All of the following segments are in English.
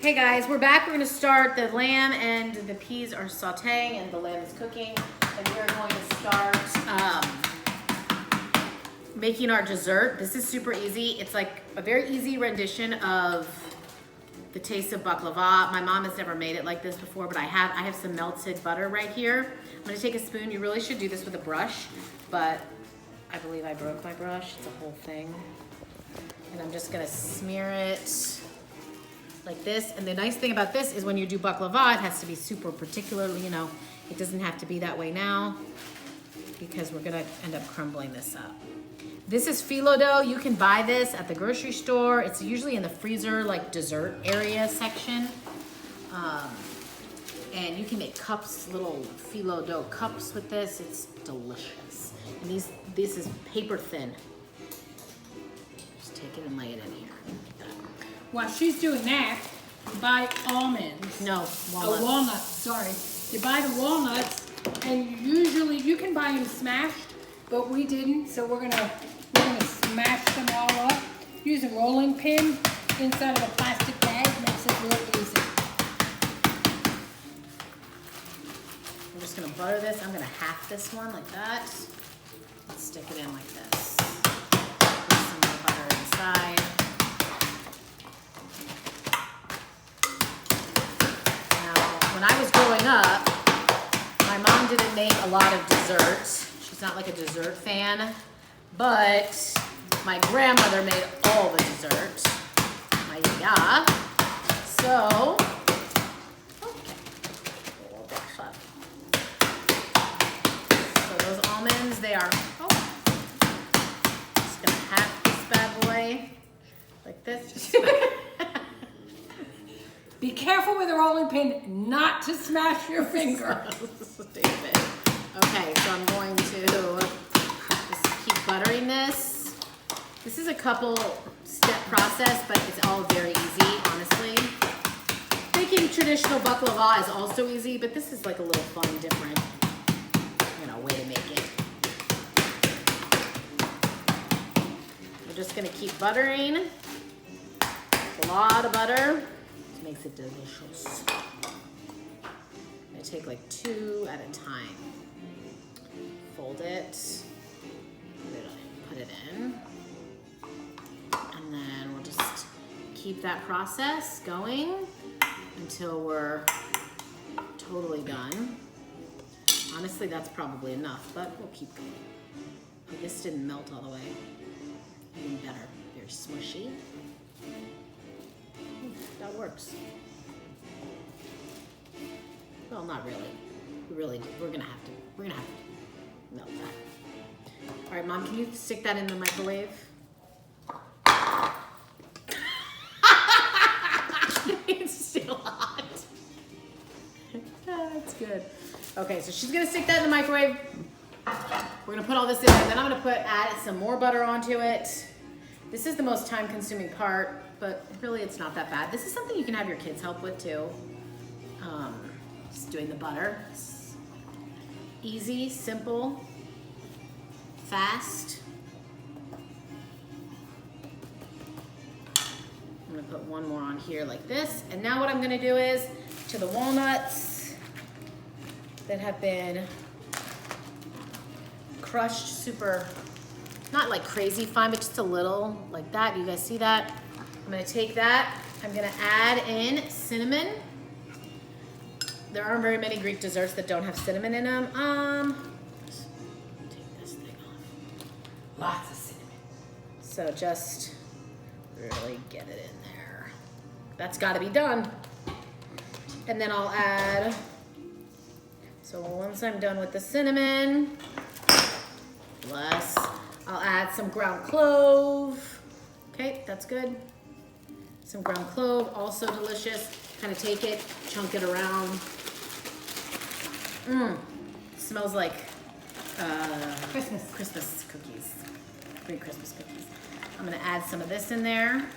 Hey guys, we're back. We're gonna start the lamb and the peas are sauteing and the lamb is cooking. And we are going to start making our dessert. This is super easy. It's like a very easy rendition of the taste of baklava. My mom has never made it like this before, but I have. I have some melted butter right here. I'm gonna take a spoon. You really should do this with a brush, but I believe I broke my brush. It's a whole thing. And I'm just gonna smear it like this. And the nice thing about this is when you do baklava, it has to be super particularly, it doesn't have to be that way now because we're gonna end up crumbling this up. This is phyllo dough. You can buy this at the grocery store. It's usually in the freezer, like dessert area section. And you can make cups, little phyllo dough cups with this. It's delicious. And this is paper thin. Just take it and lay it in here. While she's doing that, buy almonds. No, walnuts. Walnuts, sorry. You buy the walnuts, and usually you can buy them smashed, but we didn't, so we're gonna smash them all up. Use a rolling pin inside of a plastic bag, makes it real easy. I'm just gonna butter this. I'm gonna half this one like that. Let's stick it in like this. Put some more butter inside. When I was growing up, my mom didn't make a lot of desserts. She's not like a dessert fan, but my grandmother made all the desserts. Yeah. So, okay. So those almonds, they are, just gonna hack this bad boy like this. Be careful with the rolling pin not to smash your finger. Okay, so I'm going to just keep buttering this. This is a couple step process, but it's all very easy, honestly. Making traditional baklava is also easy, but this is like a little fun, different, way to make it. We're just gonna keep buttering. A lot of butter. Makes it delicious. I take like 2 at a time. Fold it, put it in, and then we'll just keep that process going until we're totally done. Honestly, that's probably enough, but we'll keep going. Oh, this didn't melt all the way. Even better, very smushy. That works. Well, not really. We're gonna have to melt that. All right, Mom, can you stick that in the microwave? It's still hot. That's good. Okay, so she's gonna stick that in the microwave. We're gonna put all this in there, then I'm gonna add some more butter onto it. This is the most time-consuming part, but really it's not that bad. This is something you can have your kids help with too. Just doing the butter. It's easy, simple, fast. I'm gonna put one more on here like this. And now what I'm gonna do is, to the walnuts that have been crushed super, not like crazy fine, but just a little like that. You guys see that? I'm gonna take that. I'm gonna add in cinnamon. There aren't very many Greek desserts that don't have cinnamon in them. Take this thing off. Lots of cinnamon. So just really get it in there. That's gotta be done. And then I'll add, so once I'm done with the cinnamon, I'll add some ground clove. Okay, that's good. Some ground clove, also delicious. Kind of take it, chunk it around. Smells like Christmas cookies. Great Christmas cookies. I'm gonna add some of this in there.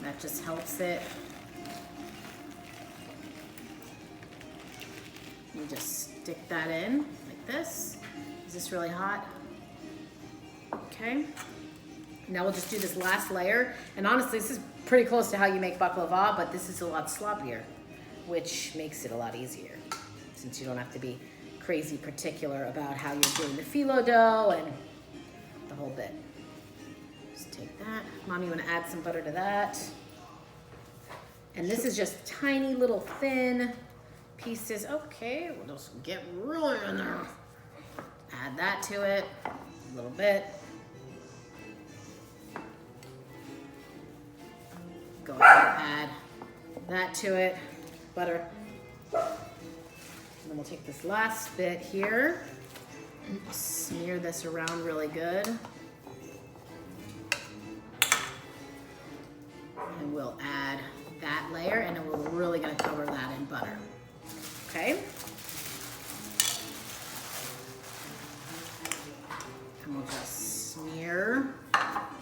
That just helps it. You just stick that in like this. Is this really hot? Okay. Now we'll just do this last layer. And honestly, this is pretty close to how you make baklava, but this is a lot sloppier, which makes it a lot easier since you don't have to be crazy particular about how you're doing the phyllo dough and the whole bit. Just take that. Mom, you want to add some butter to that? And this is just tiny little thin pieces. Okay, we'll just get really in there. Add that to it a little bit. Go ahead and add that to it, butter. And then we'll take this last bit here and smear this around really good. And we'll add that layer, and then we're really gonna cover that in butter, okay? And we'll just smear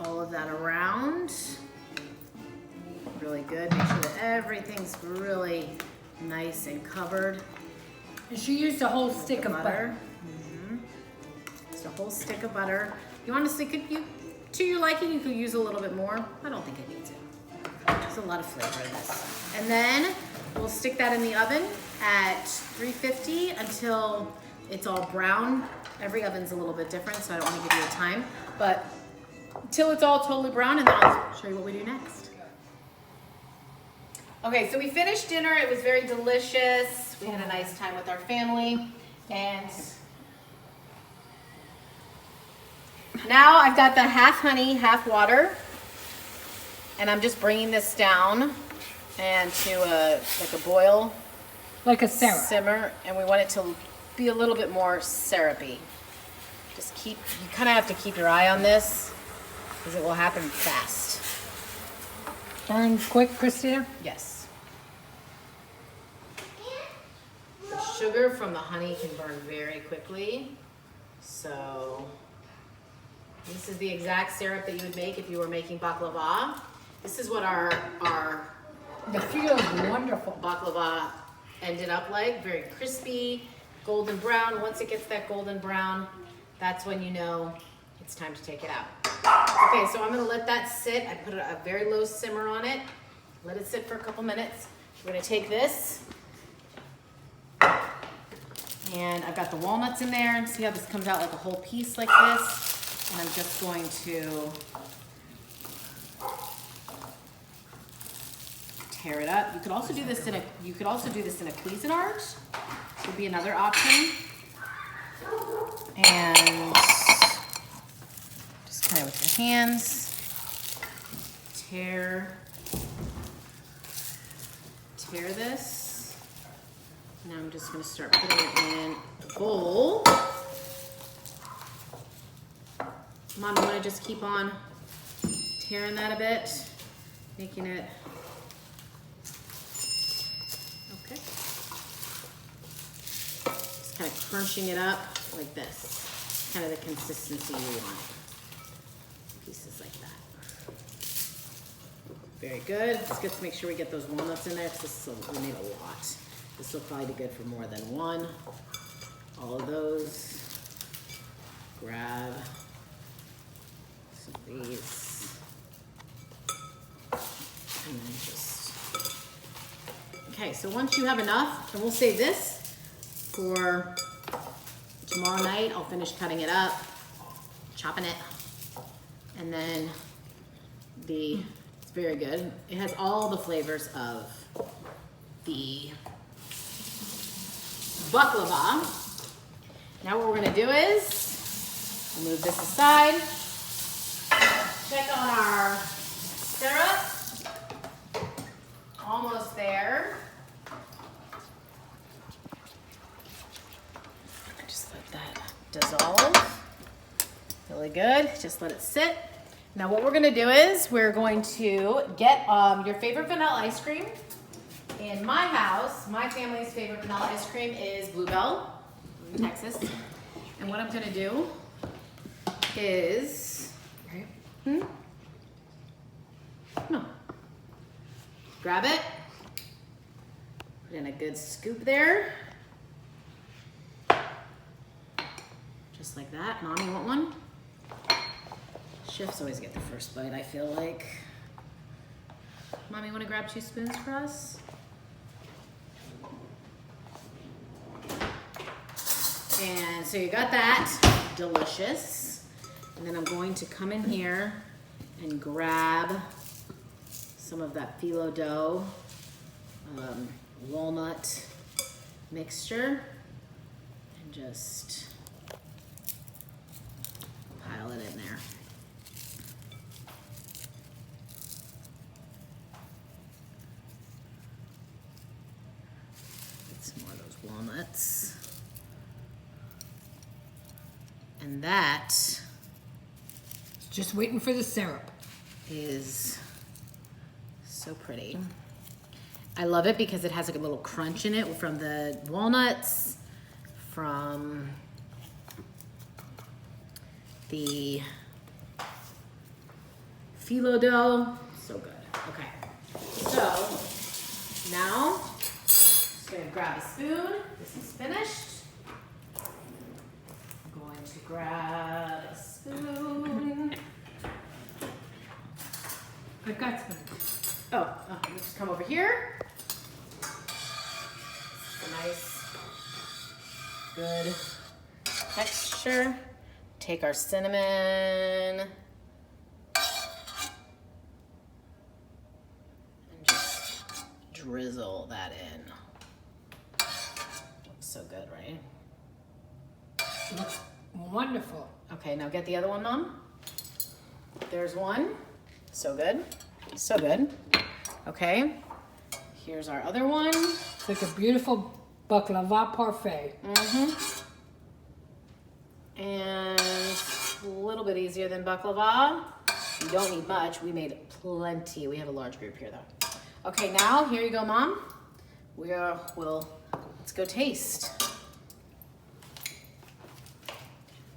all of that around. Really good. Make sure that everything's really nice and covered. And she used a whole stick of butter. Just a whole stick of butter. You honestly could, to your liking, you could use a little bit more. I don't think it needs it. There's a lot of flavor in this. And then we'll stick that in the oven at 350 until it's all brown. Every oven's a little bit different, so I don't want to give you a time. But until it's all totally brown, and then I'll show you what we do next. Okay, so we finished dinner. It was very delicious. We had a nice time with our family. And now I've got the half honey, half water. And I'm just bringing this down and to like a boil. Like a syrup. Simmer. And we want it to be a little bit more syrupy. Just keep, you kind of have to keep your eye on this because it will happen fast. Burn quick, Christina? Yes. The sugar from the honey can burn very quickly. So this is the exact syrup that you would make if you were making baklava. This is what our The feel is wonderful. baklava ended up like. Very crispy, golden brown. Once it gets that golden brown, that's when you know it's time to take it out. Okay, so I'm gonna let that sit. I put a very low simmer on it. Let it sit for a couple minutes. We're gonna take this, and I've got the walnuts in there. See how this comes out like a whole piece like this? And I'm just going to tear it up. You could also do this in a Cuisinart. Would be another option. And just kind of with your hands, tear this. Now I'm just going to start putting it in a bowl. Mom, you want to just keep on tearing that a bit, making it okay. Just kind of crunching it up like this, kind of the consistency you want. Pieces like that. Very good. It's good to make sure we get those walnuts in there because we made a lot. This will probably be good for more than one. All of those. Grab some of these. And then just... Okay, so once you have enough, and we'll save this for tomorrow night. I'll finish cutting it up, chopping it, and then it's very good. It has all the flavors of the baklava. Now what we're gonna do is move this aside, check on our syrup, almost there. Just let that dissolve, really good, just let it sit. Now what we're gonna do is we're going to get your favorite vanilla ice cream. In my house, my family's favorite vanilla ice cream is Bluebell in Texas. And what I'm gonna do is, no, grab it, put in a good scoop there. Just like that. Mom, you want one? Chefs always get the first bite, I feel like. Mommy, want to grab 2 spoons for us? And so you got that, delicious. And then I'm going to come in here and grab some of that phyllo dough, walnut mixture, and just pile it in there. Get some more of those walnuts. And that Just waiting for the syrup. is so pretty. I love it because it has like a little crunch in it from the walnuts, from the phyllo dough. So good. Okay. So now, just gonna grab a spoon. This is finished. I'm going to grab a spoon. I've got some. Oh, let's just come over here. It's a nice, good texture. Take our cinnamon and just drizzle that in. Looks so good, right? Looks wonderful. Okay, now get the other one, Mom. There's one. So good. So good. Okay. Here's our other one. It's like a beautiful baklava parfait. And a little bit easier than baklava. You don't need much. We made plenty. We have a large group here though. Okay, now here you go, Mom. Let's go taste.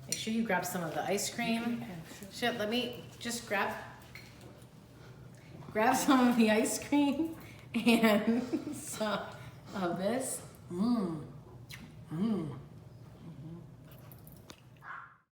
Make sure you grab some of the ice cream. Shit, let me just grab some of the ice cream and some of this.